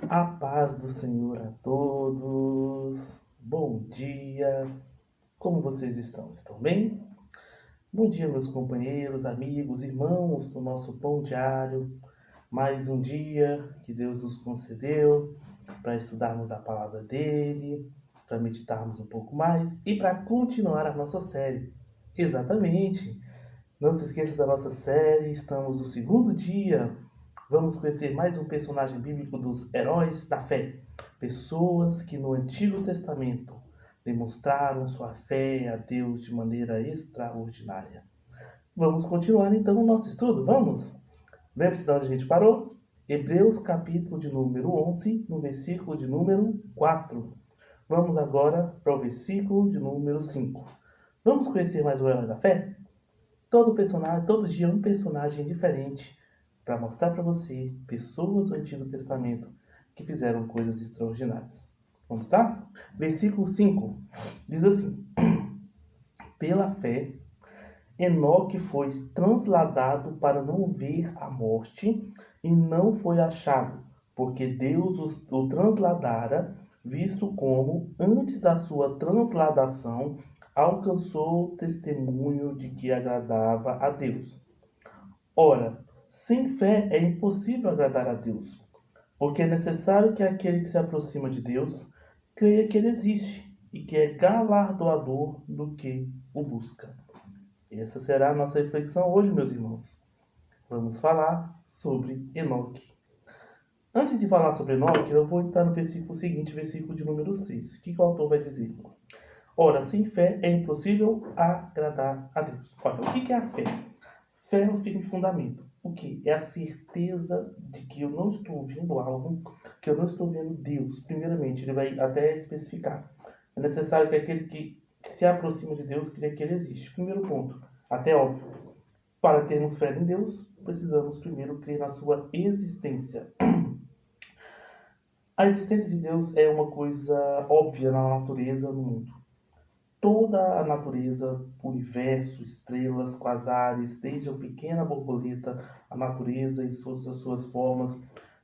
A paz do Senhor a todos. Bom dia. Como vocês estão? Estão bem? Bom dia, meus companheiros, amigos, irmãos do nosso pão diário. Mais um dia que Deus nos concedeu para estudarmos a palavra dele, para meditarmos um pouco mais e para continuar a nossa série. Exatamente. Não se esqueça da nossa série, estamos no segundo dia. Vamos conhecer mais um personagem bíblico dos heróis da fé. Pessoas que no Antigo Testamento demonstraram sua fé a Deus de maneira extraordinária. Vamos continuar então o nosso estudo, vamos? Lembre-se de onde a gente parou? Hebreus capítulo de número 11, no versículo de número 4. Vamos agora para o versículo de número 5. Vamos conhecer mais o herói da fé? Todo dia um personagem diferente para mostrar para você pessoas do Antigo Testamento que fizeram coisas extraordinárias. Vamos lá? Versículo 5 diz assim: Pela fé, Enoque foi transladado para não ver a morte e não foi achado, porque Deus o transladara, visto como, antes da sua transladação, alcançou o testemunho de que agradava a Deus. Ora, sem fé é impossível agradar a Deus, porque é necessário que aquele que se aproxima de Deus creia que ele existe e que é galardoador do que o busca. Essa será a nossa reflexão hoje, meus irmãos. Vamos falar sobre Enoque. Antes de falar sobre Enoque, eu vou entrar no versículo seguinte, versículo de número 6. O que o autor vai dizer? Ora, sem fé é impossível agradar a Deus. Olha, o que é a fé? Fé é um firme fundamento. O que? É a certeza de que eu não estou vendo algo, que eu não estou vendo Deus. Primeiramente, ele vai até especificar. É necessário que aquele que se aproxima de Deus creia que ele existe. Primeiro ponto, até óbvio. Para termos fé em Deus, precisamos primeiro crer na sua existência. A existência de Deus é uma coisa óbvia na natureza, no mundo. Toda a natureza, o universo, estrelas, quasares, desde a pequena borboleta, a natureza e todas as suas formas,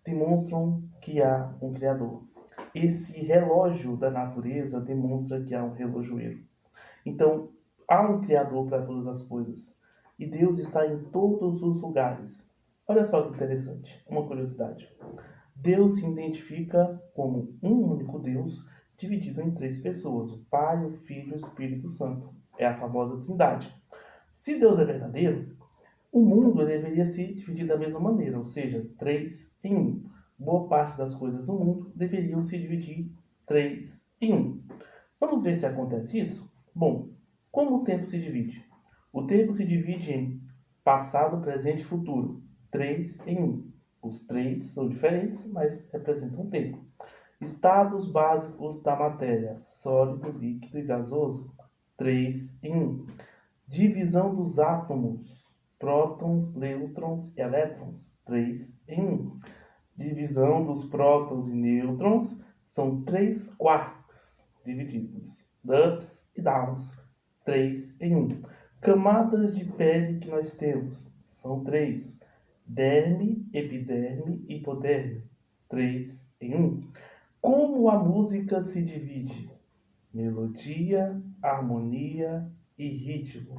demonstram que há um Criador. Esse relógio da natureza demonstra que há um relojoeiro. Então, há um Criador para todas as coisas. E Deus está em todos os lugares. Olha só que interessante, uma curiosidade. Deus se identifica como um único Deus, dividido em três pessoas: o Pai, o Filho e o Espírito Santo. É a famosa Trindade. Se Deus é verdadeiro, o mundo deveria se dividir da mesma maneira, ou seja, três em um. Boa parte das coisas do mundo deveriam se dividir três em um. Vamos ver se acontece isso? Bom, como o tempo se divide? O tempo se divide em passado, presente e futuro. Três em um. Os três são diferentes, mas representam o tempo. Estados básicos da matéria: sólido, líquido e gasoso. 3 em 1. Divisão dos átomos: prótons, nêutrons e elétrons. 3 em 1. Divisão dos prótons e nêutrons: são 3 quarks divididos. Ups e downs. 3 em 1. Camadas de pele que nós temos: são 3. Derme, epiderme e hipoderme. 3 em 1. Como a música se divide? Melodia, harmonia e ritmo.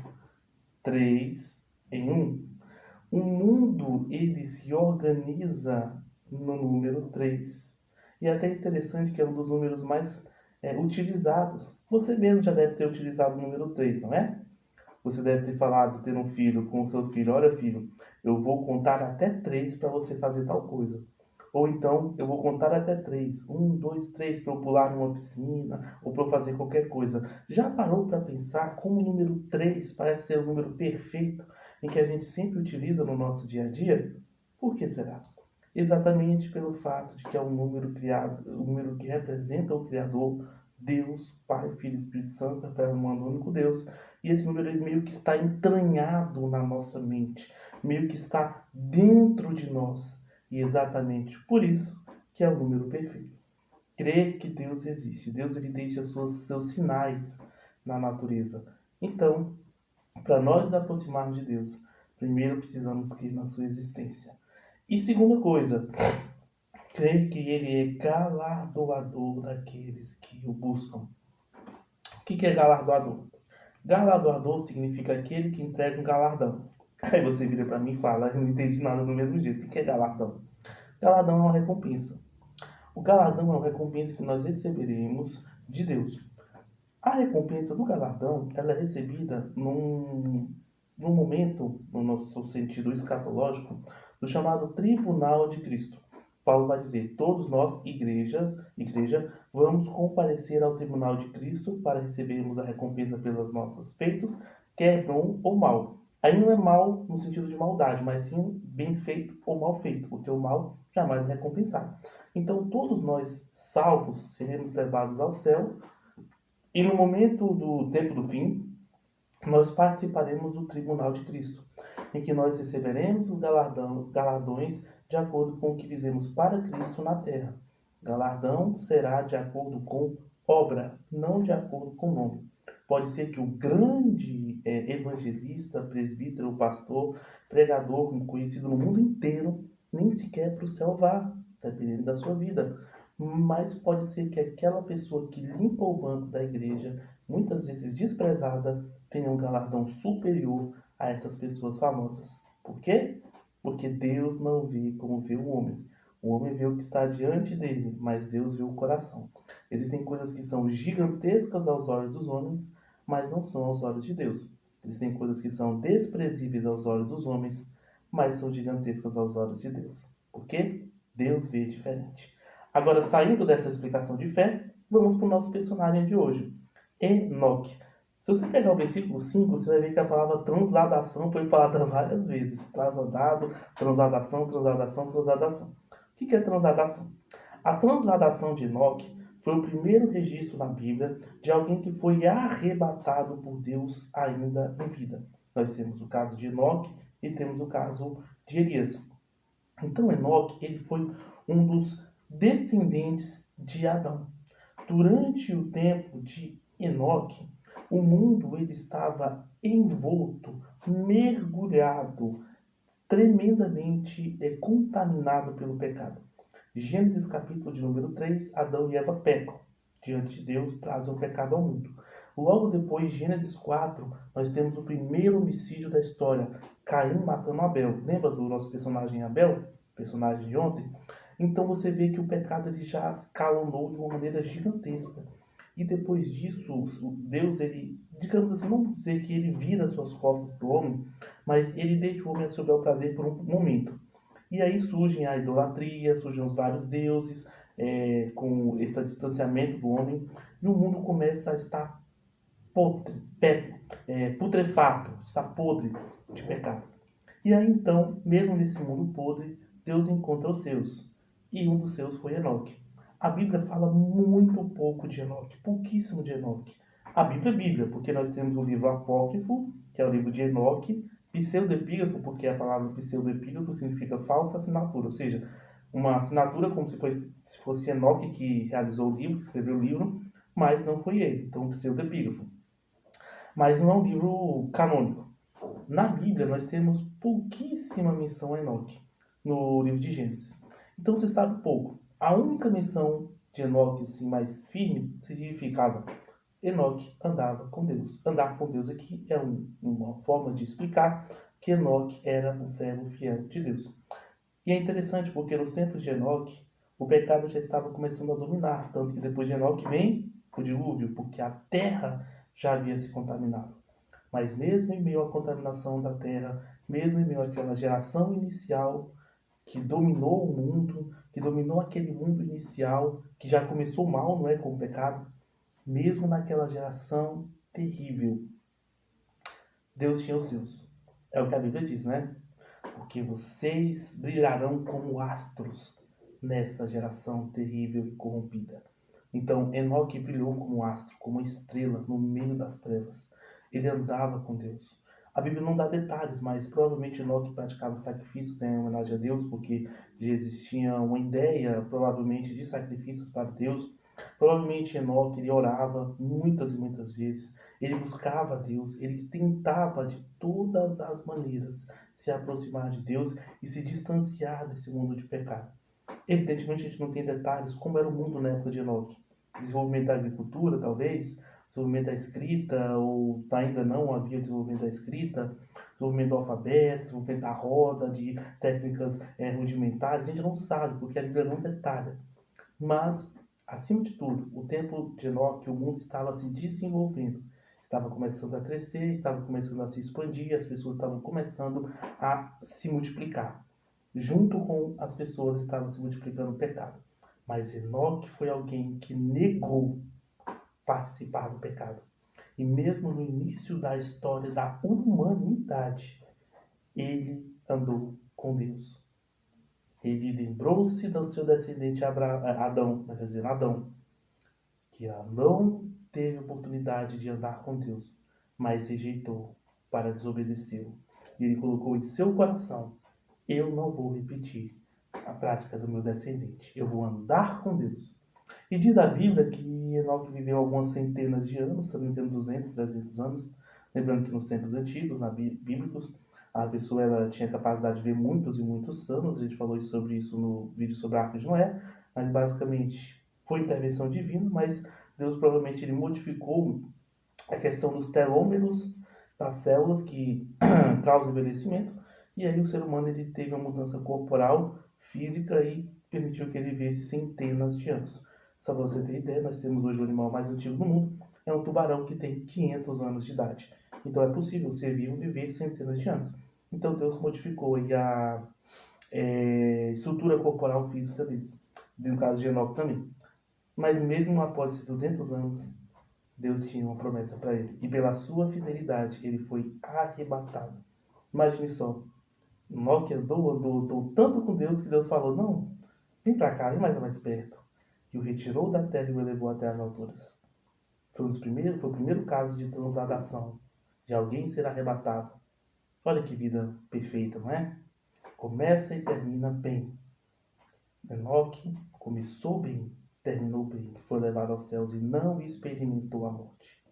3 em 1. O mundo ele se organiza no número 3. E é até interessante que é um dos números mais utilizados. Você mesmo já deve ter utilizado o número 3, não é? Você deve ter falado, ter um filho com o seu filho: olha filho, eu vou contar até 3 para você fazer tal coisa. Ou então, eu vou contar até 3. 1, 2, 3 para eu pular numa piscina ou para eu fazer qualquer coisa. Já parou para pensar como o número 3 parece ser o número perfeito em que a gente sempre utiliza no nosso dia a dia? Por que será? Exatamente pelo fato de que é um número criado, um número que representa o Criador, Deus, Pai, Filho e Espírito Santo, eterno, um único Deus. E esse número ele meio que está entranhado na nossa mente, meio que está dentro de nós. E exatamente por isso que é o número perfeito. Crer que Deus existe. Deus ele deixa seus sinais na natureza. Então, para nós nos aproximarmos de Deus, primeiro precisamos crer na sua existência. E segunda coisa, Crer que ele é galardoador daqueles que o buscam. O que é galardoador? Galardoador significa aquele que entrega um galardão. Aí você vira para mim e fala, eu não entendi nada do mesmo jeito. O que é galardão? Galardão é uma recompensa. O galardão é uma recompensa que nós receberemos de Deus. A recompensa do galardão, ela é recebida num momento, no nosso sentido escatológico, do chamado Tribunal de Cristo. Paulo vai dizer, todos nós, igreja, vamos comparecer ao Tribunal de Cristo para recebermos a recompensa pelos nossos feitos, quer bom ou mal. Aí não é mal no sentido de maldade, mas sim bem feito ou mal feito, porque o mal jamais é recompensado. Então todos nós, salvos, seremos levados ao céu, e no momento do tempo do fim, nós participaremos do tribunal de Cristo, em que nós receberemos os galardões de acordo com o que fizemos para Cristo na terra. Galardão será de acordo com obra, não de acordo com nome. Pode ser que o grande evangelista, presbítero, pastor, pregador, conhecido no mundo inteiro, nem sequer para o céu vá, dependendo da sua vida. Mas pode ser que aquela pessoa que limpa o banco da igreja, muitas vezes desprezada, tenha um galardão superior a essas pessoas famosas. Por quê? Porque Deus não vê como vê o homem. O homem vê o que está diante dele, mas Deus vê o coração. Existem coisas que são gigantescas aos olhos dos homens, mas não são aos olhos de Deus. Existem coisas que são desprezíveis aos olhos dos homens, mas são gigantescas aos olhos de Deus. Por quê? Deus vê diferente. Agora, saindo dessa explicação de fé, vamos para o nosso personagem de hoje, Enoque. Se você pegar o versículo 5, você vai ver que a palavra transladação foi falada várias vezes. Trasladado, transladação, transladação, transladação. O que é transladação? A transladação de Enoque foi o primeiro registro na Bíblia de alguém que foi arrebatado por Deus ainda em vida. Nós temos o caso de Enoque e temos o caso de Elias. Então Enoque ele foi um dos descendentes de Adão. Durante o tempo de Enoque, o mundo ele estava envolto, mergulhado, tremendamente contaminado pelo pecado. Gênesis capítulo de número 3, Adão e Eva pecam. Diante de Deus, trazem o pecado ao mundo. Logo depois, Gênesis 4, nós temos o primeiro homicídio da história, Caim matando Abel. Lembra do nosso personagem Abel? Personagem de ontem? Então você vê que o pecado ele já escalonou de uma maneira gigantesca. E depois disso, Deus, ele, digamos assim, não vou dizer que ele vira suas costas para o homem, mas ele deixa o homem a seu bel prazer por um momento. E aí surgem a idolatria, surgem os vários deuses, com esse distanciamento do homem, e o mundo começa a estar putrefato, está podre de pecado. E aí então, mesmo nesse mundo podre, Deus encontra os seus. E um dos seus foi Enoque. A Bíblia fala muito pouco de Enoque, pouquíssimo de Enoque. A Bíblia é Bíblia, porque nós temos o livro apócrifo, que é o livro de Enoque, pseudoepígrafo, porque a palavra pseudoepígrafo significa falsa assinatura, ou seja, uma assinatura como se fosse Enoque que realizou o livro, que escreveu o livro, mas não foi ele, então pseudoepígrafo. Mas não é um livro canônico. Na Bíblia, nós temos pouquíssima menção a Enoque, no livro de Gênesis. Então você sabe pouco. A única menção de Enoque assim, mais firme significava Enoque andava com Deus. Andar com Deus aqui é uma forma de explicar que Enoque era um servo fiel de Deus. E é interessante porque nos tempos de Enoque, o pecado já estava começando a dominar, tanto que depois de Enoque vem o dilúvio, porque a terra já havia se contaminado. Mas mesmo em meio à contaminação da terra, mesmo em meio àquela geração inicial que dominou o mundo, que dominou aquele mundo inicial, que já começou mal, não é, com o pecado, mesmo naquela geração terrível, Deus tinha os seus. É o que a Bíblia diz, né? Porque vocês brilharão como astros nessa geração terrível e corrompida. Então, Enoque brilhou como astro, como estrela no meio das trevas. Ele andava com Deus. A Bíblia não dá detalhes, mas provavelmente Enoque praticava sacrifícios em homenagem a Deus, porque já existia uma ideia, provavelmente, de sacrifícios para Deus. Provavelmente Enoque ele orava muitas e muitas vezes. Ele buscava a Deus, ele tentava de todas as maneiras se aproximar de Deus e se distanciar desse mundo de pecado. Evidentemente, a gente não tem detalhes como era o mundo na época de Enoque. Desenvolvimento da agricultura, talvez, desenvolvimento da escrita, ou ainda não havia desenvolvimento da escrita, desenvolvimento do alfabeto, desenvolvimento da roda, de técnicas rudimentares. A gente não sabe, porque a Bíblia não detalha. Mas, acima de tudo, o tempo de Enoque, o mundo estava se desenvolvendo. Estava começando a crescer, estava começando a se expandir, as pessoas estavam começando a se multiplicar. Junto com as pessoas estava se multiplicando o pecado. Mas Enoque foi alguém que negou participar do pecado. E mesmo no início da história da humanidade, ele andou com Deus. Ele lembrou-se do seu descendente Adão, que Adão teve oportunidade de andar com Deus, mas rejeitou para desobedecê-lo. E ele colocou em seu coração: eu não vou repetir a prática do meu descendente, eu vou andar com Deus. E diz a Bíblia que Enoque viveu algumas centenas de anos, se não me engano 200, 300 anos, lembrando que nos tempos antigos, bíblicos, a pessoa tinha capacidade de ver muitos e muitos anos. A gente falou sobre isso no vídeo sobre a Arca de Noé, mas basicamente foi intervenção divina, mas Deus provavelmente ele modificou a questão dos telômeros das células que causam envelhecimento, e aí o ser humano ele teve uma mudança corporal, física, e permitiu que ele vivesse centenas de anos. Só para você ter ideia, nós temos hoje o animal mais antigo do mundo, é um tubarão que tem 500 anos de idade. Então é possível o ser vivo viver centenas de anos. Então Deus modificou aí a estrutura corporal física deles, no caso de Enoque também. Mas mesmo após esses 200 anos, Deus tinha uma promessa para ele. E pela sua fidelidade, ele foi arrebatado. Imagine só. Enoque andou tanto com Deus que Deus falou: não, vem para cá, vem mais perto. E o retirou da terra e o levou até as alturas. Foi o primeiro caso de transladação, de alguém ser arrebatado. Olha que vida perfeita, não é? Começa e termina bem. Enoque começou bem, terminou bem, foi levado aos céus e não experimentou a morte.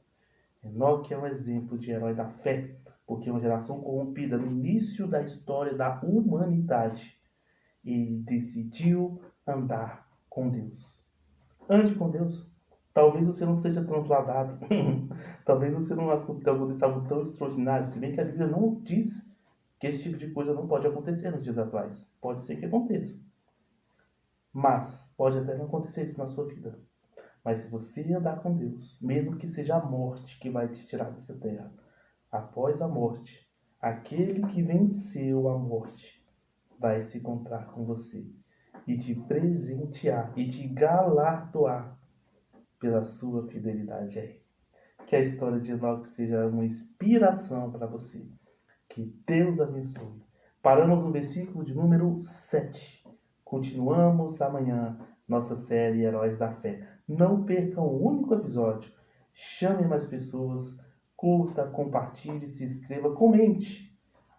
Enoque é um exemplo de herói da fé, porque uma geração corrompida no início da história da humanidade, ele decidiu andar com Deus. Ande com Deus. Talvez você não seja transladado. Talvez você não aconteça algo tão extraordinário, se bem que a Bíblia não diz que esse tipo de coisa não pode acontecer nos dias atuais. Pode ser que aconteça. Mas pode até não acontecer isso na sua vida. Mas se você andar com Deus, mesmo que seja a morte que vai te tirar dessa terra, após a morte, aquele que venceu a morte vai se encontrar com você e te presentear e te galardoar pela sua fidelidade a Ele. Que a história de Enoque seja uma inspiração para você. Que Deus abençoe. Paramos no versículo de número 7. Continuamos amanhã nossa série Heróis da Fé. Não percam um único episódio. Chame mais pessoas, curta, compartilhe, se inscreva, comente.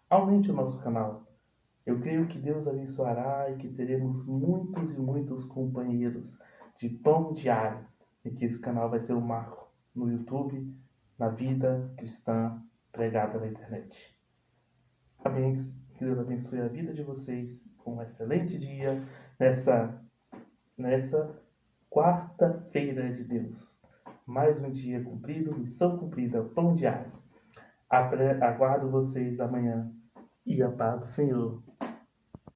Aumente o nosso canal. Eu creio que Deus abençoará e que teremos muitos e muitos companheiros de pão diário. E que esse canal vai ser um marco no YouTube, na vida cristã pregada na internet. Amém. Que Deus abençoe a vida de vocês com um excelente dia nessa quarta-feira de Deus. Mais um dia cumprido, missão cumprida, pão diário. Aguardo vocês amanhã e a paz do Senhor